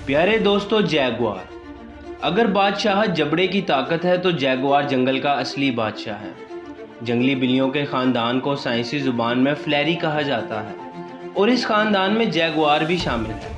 प्यारे दोस्तों, जैगुआर अगर बादशाह जबड़े की ताकत है तो जैगुआर जंगल का असली बादशाह है। जंगली बिल्लियों के ख़ानदान को साइंसी ज़ुबान में फ्लैरी कहा जाता है और इस ख़ानदान में जैगुआर भी शामिल है।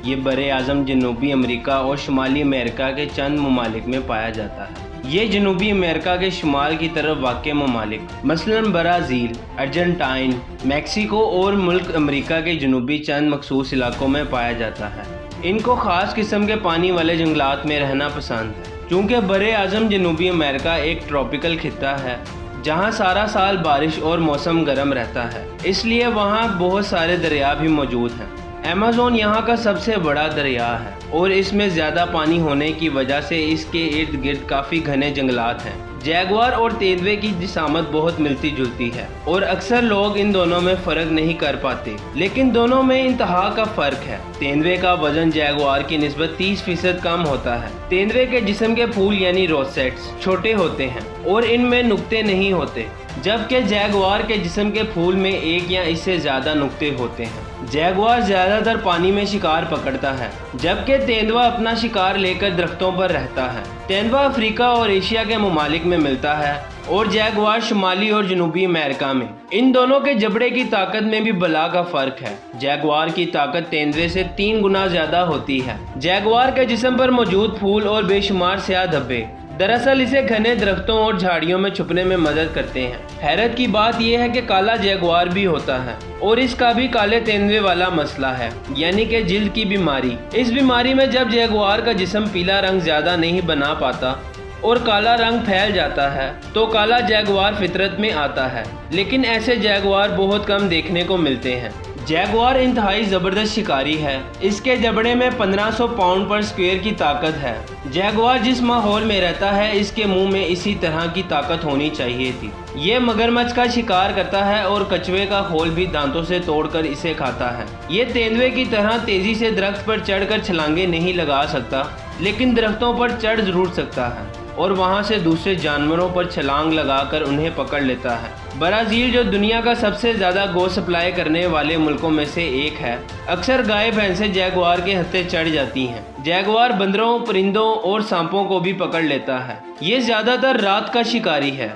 ये बरे आज़म जनूबी अमेरिका और शुमाली अमेरिका के चंद ममालिक में पाया जाता है। ये जनूबी अमेरिका के शुमाल की तरफ वाक़ ममालिक मसलन ब्राज़ील, अर्जेंटाइन, मैक्सिको और मुल्क अमेरिका के जनूबी चंद मखसूस इलाकों में पाया जाता है। इनको ख़ास किस्म के पानी वाले जंगलात में रहना पसंद है। चूँकि बरे आज़म जनूबी अमेरिका एक ट्रॉपिकल खित्ता है जहाँ सारा साल बारिश और मौसम गर्म रहता है, इसलिए वहाँ बहुत सारे दरिया भी मौजूद हैं। अमेज़न यहाँ का सबसे बड़ा दरिया है और इसमें ज़्यादा पानी होने की वजह से इसके इर्द गिर्द काफ़ी घने जंगलात हैं। जैगुआर और तेंदुए की जिसामत बहुत मिलती जुलती है और अक्सर लोग इन दोनों में फ़र्क नहीं कर पाते, लेकिन दोनों में इंतहा का फ़र्क है। तेंदुए का वजन जैगुआर की निस्बत 30% कम होता है। तेंदुए के जिस्म के फूल यानी रोसेट्स छोटे होते हैं और इनमें नुक्ते नहीं होते, जबकि जैगुआर के जिस्म के फूल में एक या इससे ज़्यादा नुक्ते होते हैं। जैगुआर ज़्यादातर पानी में शिकार पकड़ता है, जबकि तेंदुआ अपना शिकार लेकर दरख्तों पर रहता है। तेंदुआ अफ्रीका और एशिया के ममालिक में मिलता है और जैगुआर शुमाली और जनूबी अमेरिका में। इन दोनों के जबड़े की ताकत में भी बला का फ़र्क है। जैगुआर की ताकत तेंदुए से 3 गुना ज़्यादा होती है। जैगुआर के जिस्म पर मौजूद फूल और बेशुमार स्याह धब्बे दरअसल इसे घने दरख्तों और झाड़ियों में छुपने में मदद करते हैं। हैरत की बात यह है कि काला जैगुआर भी होता है और इसका भी काले तेंदुए वाला मसला है, यानी कि जिल्द की बीमारी। इस बीमारी में जब जैगुआर का जिस्म पीला रंग ज़्यादा नहीं बना पाता और काला रंग फैल जाता है तो काला जैगुआर फितरत में आता है, लेकिन ऐसे जैगुआर बहुत कम देखने को मिलते हैं। जैगुआर इंतहाई ज़बरदस्त शिकारी है। इसके जबड़े में 1500 पाउंड पर स्क्वायर की ताकत है। जैगुआर जिस माहौल में रहता है इसके मुंह में इसी तरह की ताकत होनी चाहिए थी। ये मगरमच्छ का शिकार करता है और कछुए का खोल भी दांतों से तोड़कर इसे खाता है। ये तेंदुए की तरह तेज़ी से दरख्त पर चढ़कर छलांगे नहीं लगा सकता, लेकिन दरख्तों पर चढ़ जरूर सकता है और वहाँ से दूसरे जानवरों पर छलांग लगाकर उन्हें पकड़ लेता है। ब्राज़ील, जो दुनिया का सबसे ज़्यादा गोश्त सप्लाई करने वाले मुल्कों में से एक है, अक्सर गाय भैंसें जैगुआर के हत्थे चढ़ जाती हैं। जैगुआर बंदरों, परिंदों और सांपों को भी पकड़ लेता है। ये ज़्यादातर रात का शिकारी है,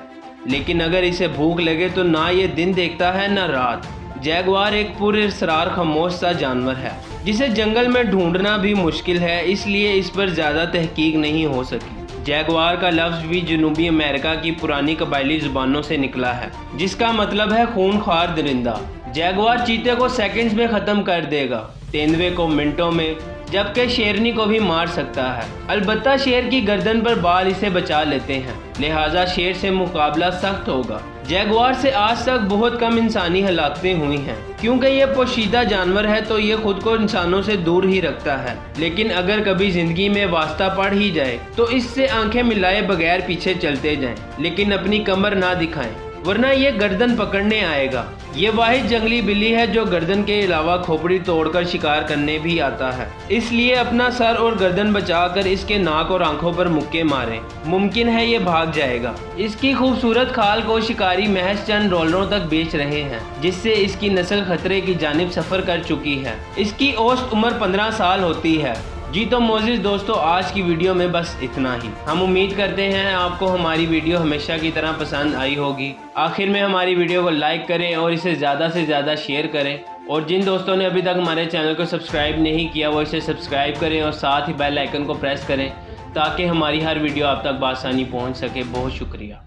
लेकिन अगर इसे भूख लगे तो ना ये दिन देखता है ना रात। जैगुआर एक पुरअसरार खामोश सा जानवर है जिसे जंगल में ढूंढना भी मुश्किल है, इसलिए इस पर ज़्यादा तहकीक नहीं हो सकी। जैगुआर का लफ्ज़ भी जनूबी अमेरिका की पुरानी कबायली ज़ुबानों से निकला है, जिसका मतलब है खूनख्वार दरिंदा। जैगुआर चीते को सेकंड्स में ख़त्म कर देगा, तेंदुए को मिनटों में, जबकि शेरनी को भी मार सकता है। अलबत्ता शेर की गर्दन पर बाल इसे बचा लेते हैं, लिहाजा शेर से मुकाबला सख्त होगा। जैगुआर से आज तक बहुत कम इंसानी हलाकतें हुई हैं। क्योंकि ये पोशीदा जानवर है तो ये खुद को इंसानों से दूर ही रखता है, लेकिन अगर कभी ज़िंदगी में वास्ता पड़ ही जाए तो इससे आंखें मिलाए बगैर पीछे चलते जाएं, लेकिन अपनी कमर ना दिखाएं, वरना ये गर्दन पकड़ने आएगा। ये वाहिद जंगली बिल्ली है जो गर्दन के अलावा खोपड़ी तोड़कर शिकार करने भी आता है, इसलिए अपना सर और गर्दन बचाकर इसके नाक और आंखों पर मुक्के मारें, मुमकिन है ये भाग जाएगा। इसकी खूबसूरत खाल को शिकारी महज चंद डॉलरों तक बेच रहे हैं, जिससे इसकी नस्ल खतरे की जानिब सफ़र कर चुकी है। इसकी औसत उम्र 15 साल होती है। जी तो मोअज़्ज़िज़ दोस्तों, आज की वीडियो में बस इतना ही। हम उम्मीद करते हैं आपको हमारी वीडियो हमेशा की तरह पसंद आई होगी। आखिर में हमारी वीडियो को लाइक करें और इसे ज़्यादा से ज़्यादा शेयर करें, और जिन दोस्तों ने अभी तक हमारे चैनल को सब्सक्राइब नहीं किया वो इसे सब्सक्राइब करें और साथ ही बेल आइकन को प्रेस करें ताकि हमारी हर वीडियो आप तक बआसानी पहुँच सके। बहुत शुक्रिया।